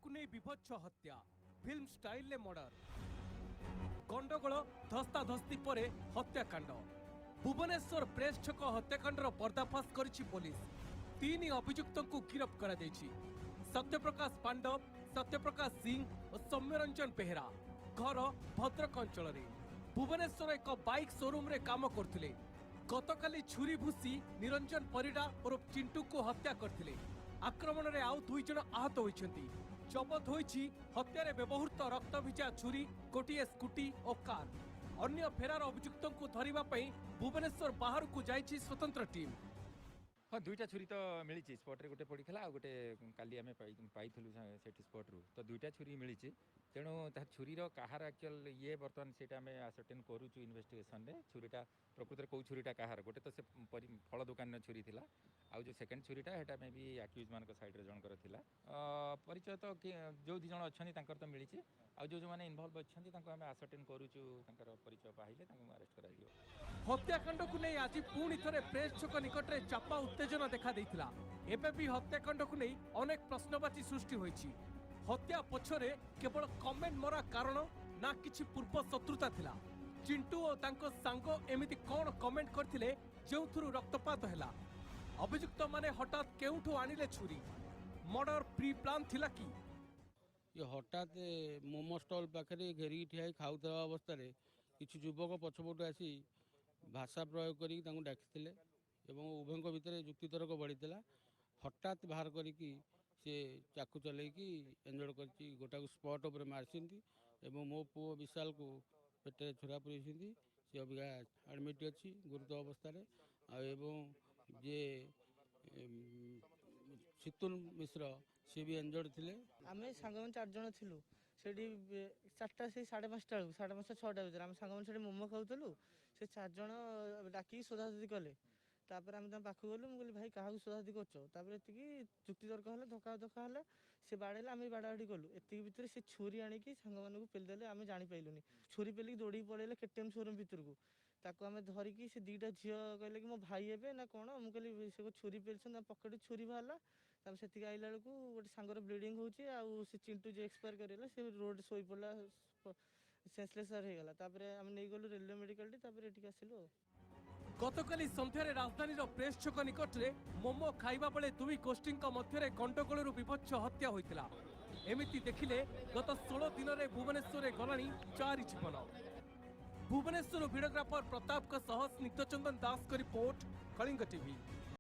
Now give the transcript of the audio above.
को नहीं विभत्स हत्या फिल्म स्टाइल ले मर्डर गंडगोल धस्ताधस्ती पर हत्याकांड भुवनेश्वर प्रेस छक हत्याकांडर पर्दाफाश करिछि पुलिस। तीन अभियुक्तों को गिरफ्त करा देछि। सत्यप्रकाश पांडव, सत्यप्रकाश सिंह और सौम्यरंजन बेहरा घर भद्रक अंचल भुवनेश्वर एक बाइक शोरूम रे काम करथिले। गतकाली छुरी भूसी निरंजन परिडा और चिंटू को हत्या करथिले। आक्रमण रे आउ दुई जन आहत होइछन्ति। जबत होइछि हत्यारे व्यवहृत रक्तभिजा छुरी, गोटिए स्कूटी और कार। अन्य फेरार अभियुक्तों को धरिबा पई भुवनेश्वर बाहर को जाइछि स्वतंत्र टीम। हाँ दुईटा छुरी तो मिली स्पट रे गोटे पड़ा आ गोटे काली आम पाई स्पट रू तो दुईटा छुरी मिली तेणु छुरीर कहार एक्चुअल ये बर्तमान से आसर्टेन करूँ इन्वेस्टिगेशन रे छुरीटा प्रकृत कौ छुरीटा कहार गोटे तो से फल दुकान छुरी थिला आउ जो सेकेंड छुरीटा हेटा मे भी आक्यूज मान साइड रे जनकर थिला परिचय तो जो दी जन अच्छा तो मिली आ जो जो माने इन्वॉल्व अच्छा आम आसर्टेन करूँ परिचय पाइले अरेस्ट कर हत्याकांड को नहीं आज पुणी थे प्रेस छक निकट में चापा उत्तेजना देखा देइथिला। एबे भी हत्याकांड को नहीं अनेक प्रश्नवाची सृष्टि होइछि। हत्या पछरे केवल कमेंट मरा कारण ना किछि पूर्व शत्रुता थिला। चिंटू और तांको सांगो एमिति कोन कमेंट करथिले जेउथुरु रक्तपात हैला। अभियुक्त माने हठात केउठु आनिले छुरी? मर्डर प्री प्लान थिला कि? ये हठात मोमो स्टॉल पाखे घेरिकी ठिया खाऊवा अवस्था किसी युवक पछपटू आसी भाषा प्रयोग कर डाकिले उभयों भितर युक्तितर्क बढ़ीला। हठात बाहर करी से चाकू चलैकी एंजोर्ड कर गोटा स्पॉट उपर मारी मो पुओ विशाल को पेटे छुरा पुरी सी अबिका एडमिट अच्छी गुरुतर अवस्था जे सितुल मिश्र सी भी एंजोर्ड थे। आम सांग चार जन थिलु से 4टा से 5:30 बेलू 5:30 6टा भर आम सांग से मोमो खाऊलु से 4 जन डाक सोधासोधी कले तापर आम पाख गलु मुझे भाई क्या सोधासोधी कर जुक्तितर्क है धक्का धक्का है से बाड़ेला आम बाड़ाबाड़ी कलु एति भितर से छुरी आणिकी सांग मानू पेलदेले आम जापारूनी छुरी पेलिक दौड़ी पड़े केटीएम शोरूम भितर को ताको आम धरिकी से 2टा झील कहले कि मो भाई हे ना कौन मुझे से छुरी पेलसन पकेट छुरी बाहर से आइला बेलू गोटे सांगर ब्लीडिंग होची चिंटू जो एक्सपायर करला से रोड शोई पड़ा सेंसलेस होगला आम नहीं गलु रेलवे मेडिकल एटिक आसिलु। गतकाली संध्यारे राजधानी प्रेस छक निकट में मोमो खाइबा बेले दुई गोष्ठी मध्य गंडगोल विभत्स हत्या होइतिला। एमिति देखिले गत 16 दिन में भुवनेश्वर गलानी 4 जीवन। भुवनेश्वर भिडियोग्राफर प्रताप स्निग्धचंदन दास का रिपोर्ट, कलिंग टीवी।